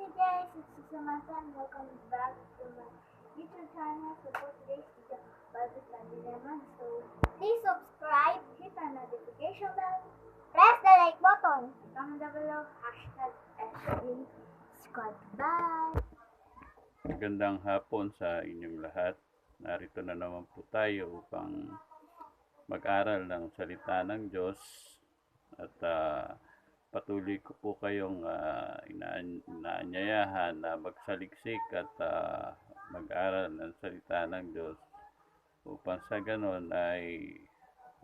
Hey guys, it's Samantha and welcome back to my YouTube channel. So for today's video, Bible study naman. So please subscribe, hit the notification bell, press the like button, comment down below, hashtag SB Squad. Bye! Magandang hapon sa inyong lahat. Narito na naman po tayo upang mag-aral ng salita ng Diyos at patuloy ko po kayong inaanyayahan na magsaliksik at mag-aral ng salita ng Diyos upang sa ganon ay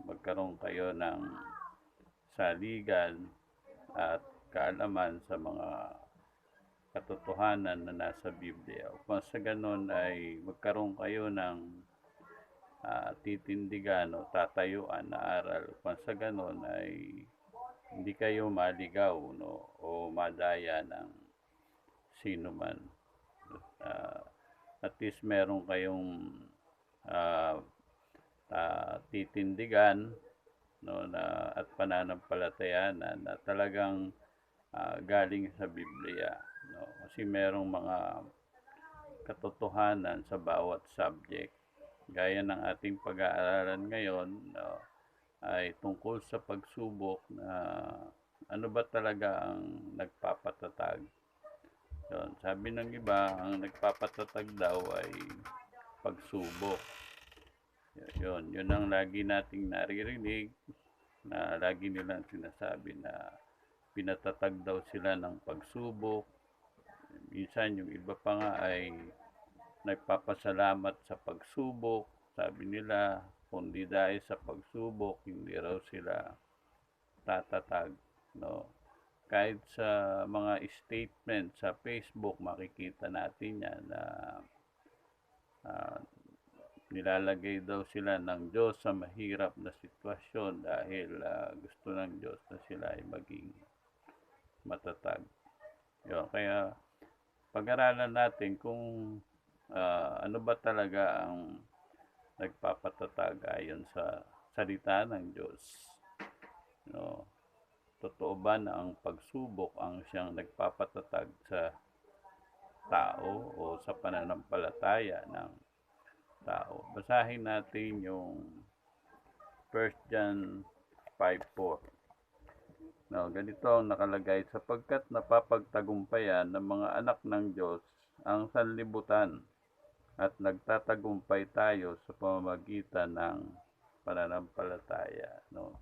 magkaroon kayo ng saligan at kaalaman sa mga katotohanan na nasa Biblia. Upang sa ganon ay magkaroon kayo ng titindigan o tatayuan na aral. Upang sa ganon ay hindi kayo maligaw, no, o madaya ng sino man. At least meron kayong titindigan, no, at pananampalatayanan na talagang galing sa Biblia, no? Kasi merong mga katotohanan sa bawat subject. Gaya ng ating pag-aaralan ngayon, no, ay tungkol sa pagsubok na ano ba talaga ang nagpapatatag. Yun, sabi ng iba, ang nagpapatatag daw ay pagsubok. Yun ang lagi nating naririnig, na lagi nilang sinasabi na pinatatag daw sila ng pagsubok. Minsan yung iba pa nga ay nagpapasalamat sa pagsubok. Sabi nila, kundi dahil sa pagsubok, hindi raw sila tatatag. No? Kahit sa mga statement sa Facebook, makikita natin yan na nilalagay daw sila ng Diyos sa mahirap na sitwasyon dahil gusto ng Diyos na sila ay maging matatag. Yun, kaya pag-aralan natin kung ano ba talaga ang nagpapatatag ayon sa salita ng Diyos. No? Totoo ba na ang pagsubok ang siyang nagpapatatag sa tao o sa pananampalataya ng tao? Basahin natin yung 1 John 5:4. No, ganito ang nakalagay, sapagkat napapagtagumpayan ng mga anak ng Diyos ang sanlibutan at nagtatagumpay tayo sa pamamagitan ng pananampalataya. No?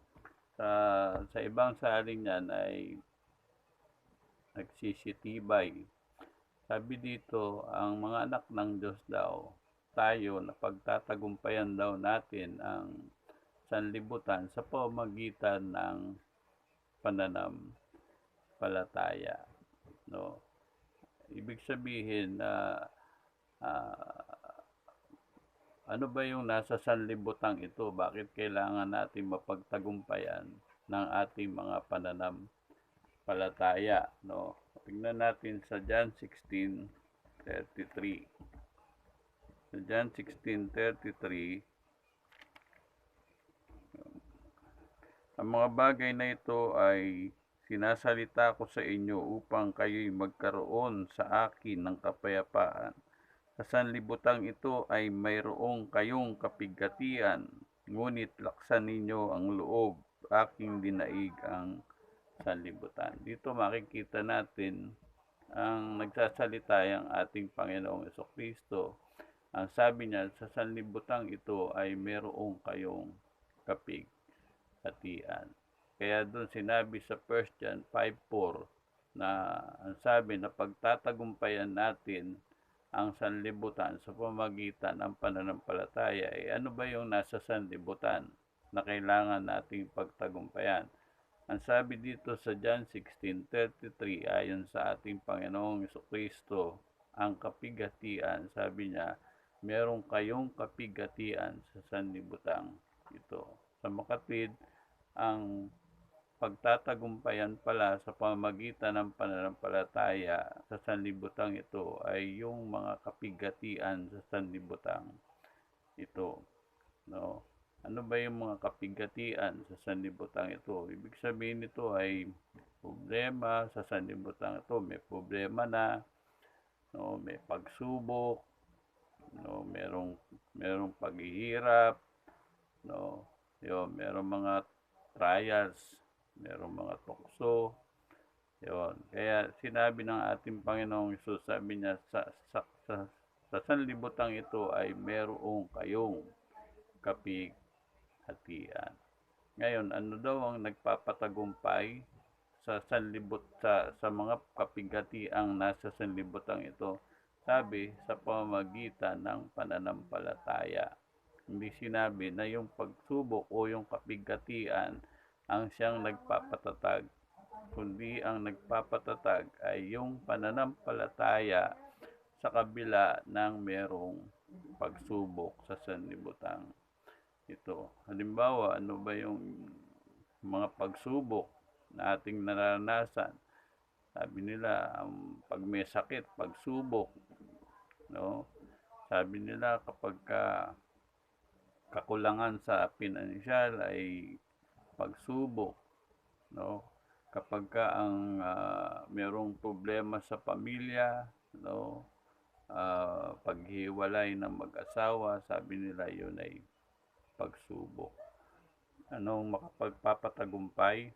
Sa ibang salin niyan ay nagsisitibay. Sabi dito, ang mga anak ng Diyos daw, tayo na pagtatagumpayan daw natin ang sanlibutan sa pamamagitan ng pananampalataya. No? Ibig sabihin na ano ba yung nasa sanlibutan ito? Bakit kailangan natin mapagtagumpayan ng ating mga pananampalataya? No? Tingnan natin sa John 16:33. Sa John 16:33, ang mga bagay na ito ay sinasalita ko sa inyo upang kayo'y magkaroon sa akin ng kapayapaan. Sa sanlibutan ito ay mayroong kayong kapigatian, ngunit laksan ninyo ang loob, aking dinaig ang sanlibutan. Dito makikita natin ang nagsasalita ang ating Panginoong Jesucristo. Ang sabi niya, sa sanlibutan ito ay mayroong kayong kapighatian. Kaya doon sinabi sa 1 John 5:4 na ang sabi na pagtatagumpayan natin ang sanlibutan sa pamamagitan ng pananampalataya, ano ba yung nasa sanlibutan na kailangan nating pagtagumpayan? Ang sabi dito sa John 16:33, ayon sa ating Panginoong Jesucristo, ang kapighatian, sabi niya, meron kayong kapighatian sa sanlibutan ito. Sa makatwid, ang pagtatagumpayan pala sa pamamagitan ng pananampalataya sa sanlibutan ito ay yung mga kapigatian sa sanlibutan ito. No? Ano ba yung mga kapigatian sa sanlibutan ito? Ibig sabihin nito ay problema sa sanlibutan ito. May problema na, no, may pagsubok, no, merong paghihirap, no, yun, merong mga trials, merong mga tukso, yun. Kaya sinabi ng ating Panginoong Hesus, sabi niya, sa sanlibutan ito ay merong kayong kapighatian. Ngayon, ano daw ang nagpapatagumpay sa mga kapighatiang nasa sanlibutan ito? Sabi, sa pamamagitan ng pananampalataya. Hindi sinabi na yung pagsubok o yung kapighatian ang siyang nagpapatatag, kundi ang nagpapatatag ay yung pananampalataya sa kabila ng merong pagsubok sa sanlibutan ito. Halimbawa, ano ba yung mga pagsubok na ating naranasan? Sabi nila, pag may sakit, pagsubok, no? Sabi nila, kapag kakulangan sa pinansyal ay pagsubok, no? Kapag ang merong problema sa pamilya, no? Paghiwalay ng mag-asawa, sabi nila yun ay pagsubok. Anong makapagpapatagumpay?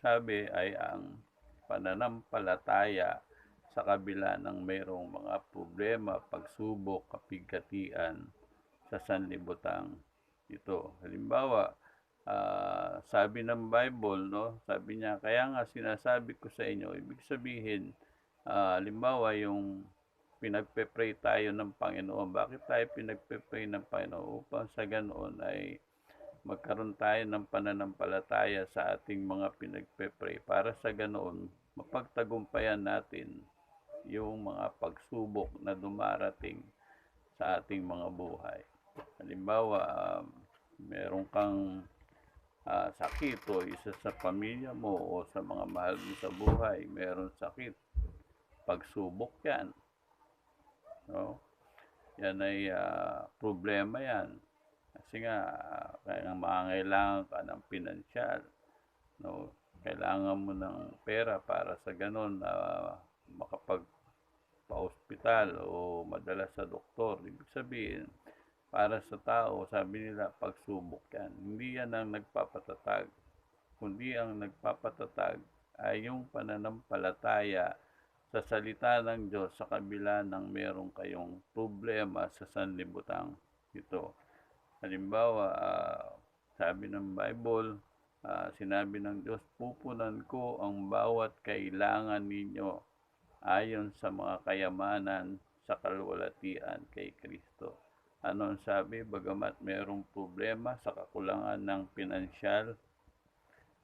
Sabi ay ang pananampalataya sa kabila ng mayroong mga problema, pagsubok, kapighatian sa sanlibutan ito. Halimbawa, sabi ng Bible, no? Sabi niya, kaya nga sinasabi ko sa inyo, ibig sabihin, halimbawa yung pinagpe-pray tayo ng Panginoon. Bakit tayo pinagpe-pray ng Panginoon? Upang sa ganoon ay magkaroon tayo ng pananampalataya sa ating mga pinagpe-pray. Para sa ganoon, mapagtagumpayan natin yung mga pagsubok na dumarating sa ating mga buhay. Halimbawa, meron kang sakit o isa sa pamilya mo o sa mga mahal mo sa buhay, meron sakit, pagsubok yan. No? Yan ay problema yan. Kasi nga, kaya mangangailangan ka ng pinansyal. No? Kailangan mo ng pera para sa ganun makapagpa-hospital o madala sa doktor. Ibig sabihin, para sa tao, sabi nila, pagsubok yan. Hindi yan ang nagpapatatag. Kundi ang nagpapatatag ay yung pananampalataya sa salita ng Diyos sa kabila ng meron kayong problema sa sanlibutan ito. Halimbawa, sabi ng Bible, sinabi ng Diyos, pupunan ko ang bawat kailangan ninyo ayon sa mga kayamanan sa kalwalhatian kay Kristo. Ano ang sabi? Bagamat merong problema sa kakulangan ng pinansyal,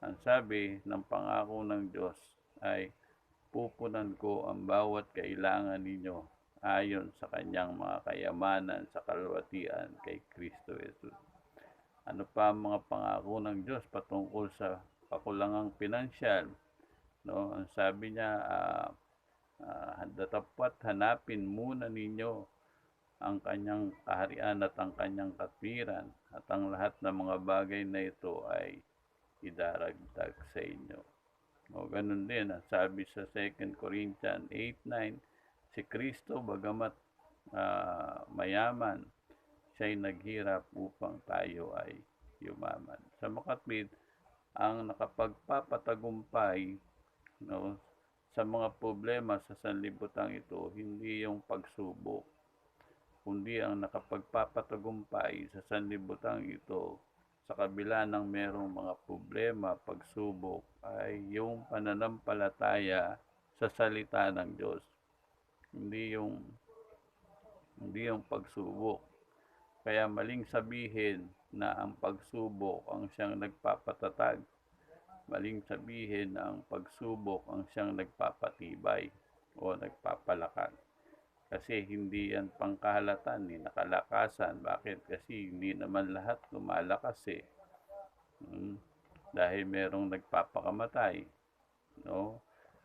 ang sabi ng pangako ng Diyos ay, pupunan ko ang bawat kailangan ninyo ayon sa kanyang mga kayamanan sa kalwalhatian kay Kristo Jesus. Ano pa ang mga pangako ng Diyos patungkol sa kakulangang pinansyal? No, ang sabi niya, dapat hanapin muna ninyo ang kanyang kaharian at ang kanyang katwiran, at ang lahat ng mga bagay na ito ay idaragdag sa inyo. O ganun din, sabi sa 2 Corinthians 8:9, si Kristo bagamat mayaman, siya'y naghirap upang tayo ay yumaman. Sa makatwid, ang nakapagpapatagumpay, no, sa mga problema sa sanlibutan ito, hindi yung pagsubok, kundi ang nakapagpapatagumpay sa sanlibutan ito sa kabila ng merong mga problema, pagsubok, ay yung pananampalataya sa salita ng Diyos. Hindi yung pagsubok. Kaya maling sabihin na ang pagsubok ang siyang nagpapatatag. Maling sabihin na ang pagsubok ang siyang nagpapatibay o nagpapalakas. Kasi hindi yan pangkahalatan, ni nakalakasan. Bakit? Kasi hindi naman lahat lumalakas eh. Dahil merong nagpapakamatay. No?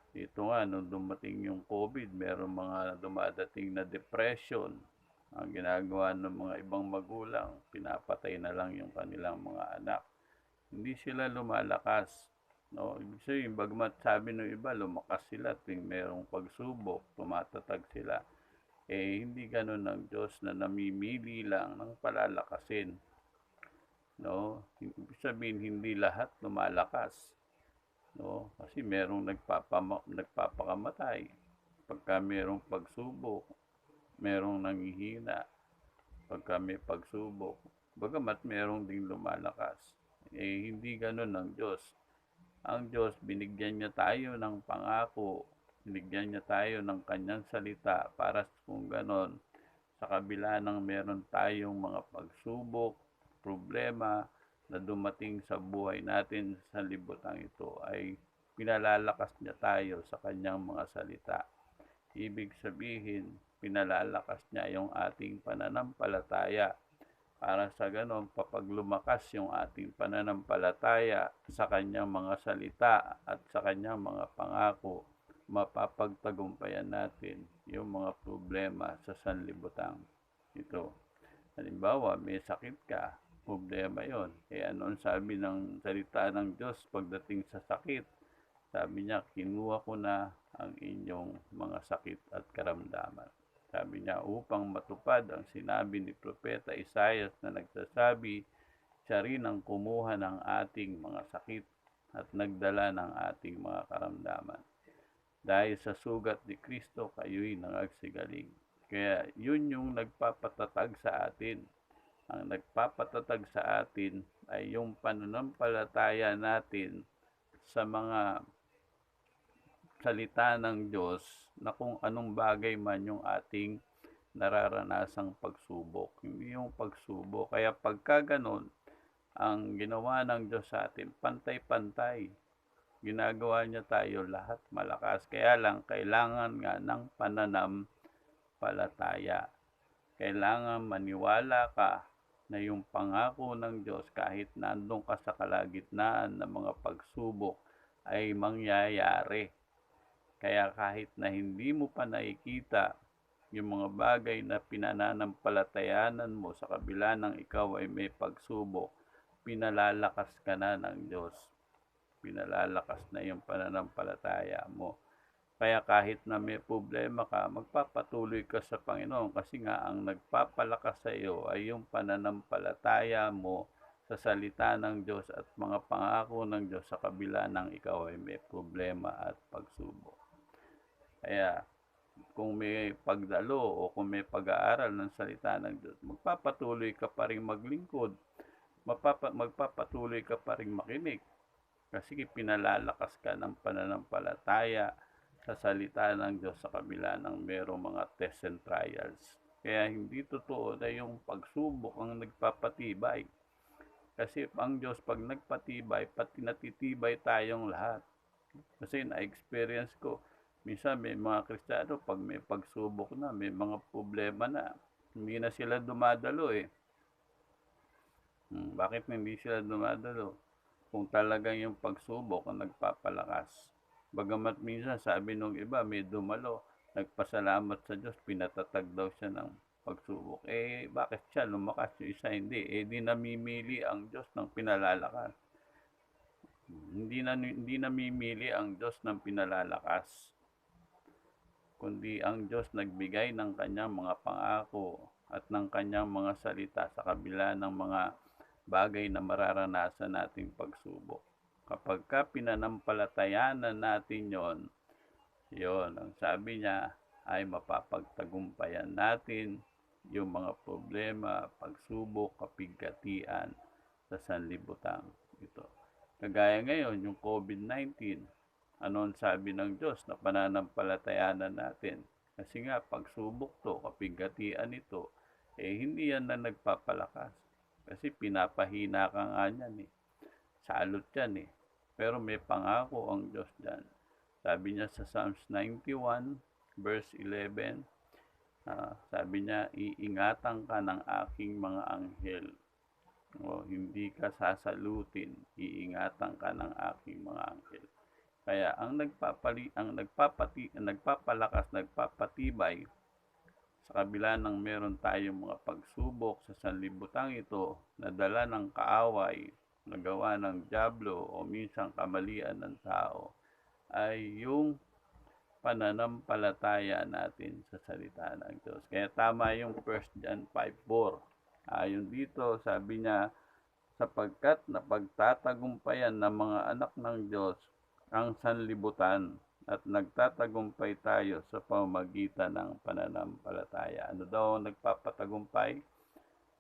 Dito nga, nung dumating yung COVID, merong mga dumadating na depression. Ang ginagawa ng mga ibang magulang, pinapatay na lang yung kanilang mga anak. Hindi sila lumalakas No, ibig sabihin, bagamat sabi ng iba, lumakas sila tuwing merong pagsubok, tumatatag sila. Hindi ganun ng Diyos na namimili lang ng palalakasin. No? Ibig sabihin, hindi lahat lumalakas. No? Kasi merong nagpapakamatay. Pagka merong pagsubok, merong nanghihina. Pagka may pagsubok, bagamat merong ding lumalakas. Hindi ganun ng Diyos. Ang Diyos, binigyan niya tayo ng pangako, binigyan niya tayo ng kanyang salita para kung ganon, sa kabila ng meron tayong mga pagsubok, problema na dumating sa buhay natin sa libutan ito, ay pinalalakas niya tayo sa kanyang mga salita. Ibig sabihin, pinalalakas niya yung ating pananampalataya para sa ganon, kapag lumakas yung ating pananampalataya sa kanyang mga salita at sa kanyang mga pangako, mapapagtagumpayan natin yung mga problema sa sanlibutan ito. Halimbawa, may sakit ka, problema yon. Ano ang sabi ng salita ng Diyos pagdating sa sakit? Sabi niya, kinuha ko na ang inyong mga sakit at karamdaman. Sabi niya, upang matupad ang sinabi ni Propeta Isaias na nagsasabi, siya rin ang kumuha ng ating mga sakit at nagdala ng ating mga karamdaman. Dahil sa sugat ni Kristo, kayo'y nangagsigaling. Kaya yun yung nagpapatatag sa atin. Ang nagpapatatag sa atin ay yung pananampalataya natin sa mga salita ng Diyos na kung anong bagay man yung ating nararanasang pagsubok. Hindi yung pagsubok. Kaya pagka ganun, ang ginawa ng Diyos sa atin, pantay-pantay. Ginagawa niya tayo lahat malakas. Kaya lang, kailangan nga ng pananampalataya. Kailangan maniwala ka na yung pangako ng Diyos kahit nandun ka sa kalagitnaan ng mga pagsubok ay mangyayari. Kaya kahit na hindi mo pa nakikita yung mga bagay na pinananampalatayanan mo sa kabila ng ikaw ay may pagsubok, pinalalakas ka na ng Diyos. Pinalalakas na yung pananampalataya mo. Kaya kahit na may problema ka, magpapatuloy ka sa Panginoon kasi nga ang nagpapalakas sa iyo ay yung pananampalataya mo sa salita ng Diyos at mga pangako ng Diyos sa kabila ng ikaw ay may problema at pagsubok. Kaya kung may pagdalo o kung may pag-aaral ng salita ng Diyos, magpapatuloy ka pa rin maglingkod, magpapatuloy ka pa rin makinig kasi pinalalakas ka ng pananampalataya sa salita ng Diyos sa kabila ng merong mga tests and trials. Kaya hindi totoo na yung pagsubok ang nagpapatibay. Kasi ang Diyos pag nagpatibay, pati natitibay tayong lahat. Kasi na-experience ko, minsan may mga Kristiyano, pag may pagsubok na, may mga problema na, hindi na sila dumadalo eh. Bakit hindi sila dumadalo? Kung talagang yung pagsubok ang nagpapalakas. Bagamat minsan, sabi nung iba, may dumalo, nagpasalamat sa Diyos, pinatatag daw siya ng pagsubok. Bakit siya lumakas, yung isa hindi? Di namimili ang Diyos ng pinalalakas. Hindi namimili ang Diyos ng pinalalakas, kundi ang Diyos nagbigay ng kanyang mga pangako at ng kanyang mga salita sa kabila ng mga bagay na mararanasan nating pagsubok. Kapag ka pinanampalatayanan natin yon, ang sabi niya ay mapapagtagumpayan natin yung mga problema, pagsubok, kapigatian sa sanlibutan ito. Kagaya ngayon, yung COVID-19, ano ang sabi ng Diyos na pananampalatayanan natin? Kasi nga, pagsubok to, kapigatian ito, hindi yan na nagpapalakas. Kasi pinapahina ka nga niyan eh. Salot yan eh. Pero may pangako ang Diyos dyan. Sabi niya sa Psalms 91, verse 11, sabi niya, iingatan ka ng aking mga anghel. Hindi ka sasalutin, iingatan ka ng aking mga anghel. Kaya ang nagpapalakas, nagpapatibay sa kabila ng meron tayong mga pagsubok sa sanlibutan ito na dala ng kaaway, nagawa ng dyablo o minsan kamalian ng tao ay yung pananampalataya natin sa salita ng Diyos. Kaya tama yung 1 John 5:4. Ayon dito, sabi niya, sapagkat napagtatagumpayan ng mga anak ng Diyos ang sanlibutan at nagtatagumpay tayo sa pamamagitan ng pananampalataya. Ano daw ang nagpapatagumpay?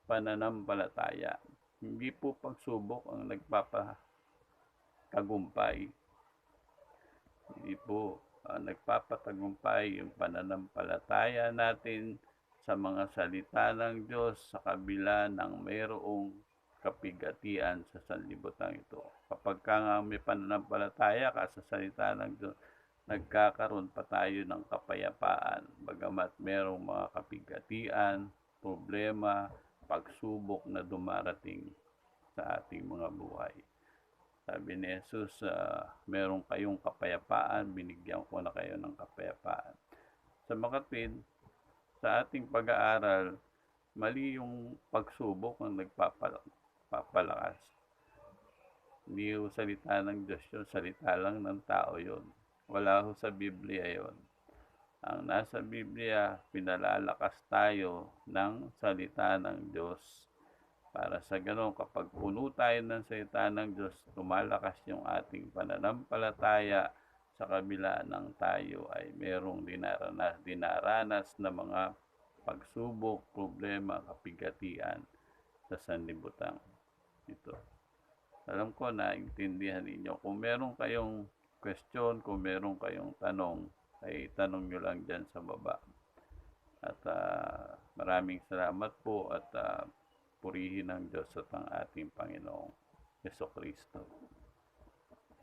Pananampalataya. Hindi po pagsubok ang nagpapatagumpay. Hindi po nagpapatagumpay yung pananampalataya natin sa mga salita ng Diyos sa kabila ng mayroong kapigatian sa sanlibutan ito. Kapag ka nga may pananampalataya ka sa salita ng Diyos, nagkakaroon pa tayo ng kapayapaan. Bagamat mayroong mga kapigatian, problema, pagsubok na dumarating sa ating mga buhay. Sabi ni Jesus, meron kayong kapayapaan, binigyan ko na kayo ng kapayapaan. Sa makatwid, sa ating pag-aaral, mali yung pagsubok ang nagpapalakas. Hindi yung salita ng Diyos yun, salita lang ng tao yun. Wala ho sa Biblia yun. Ang nasa Biblia, pinalalakas tayo ng salita ng Diyos. Para sa ganun, kapag puno tayo ng salita ng Diyos, tumalakas yung ating pananampalataya sa kabila ng tayo ay merong dinaranas na mga pagsubok, problema, kapigatian sa sanlibutan ito. Alam ko na intindihan ninyo. Kung meron kayong question, kung meron kayong tanong, ay tanong nyo lang dyan sa baba. At maraming salamat po at purihin ng Diyos at ang ating Panginoong Jesucristo.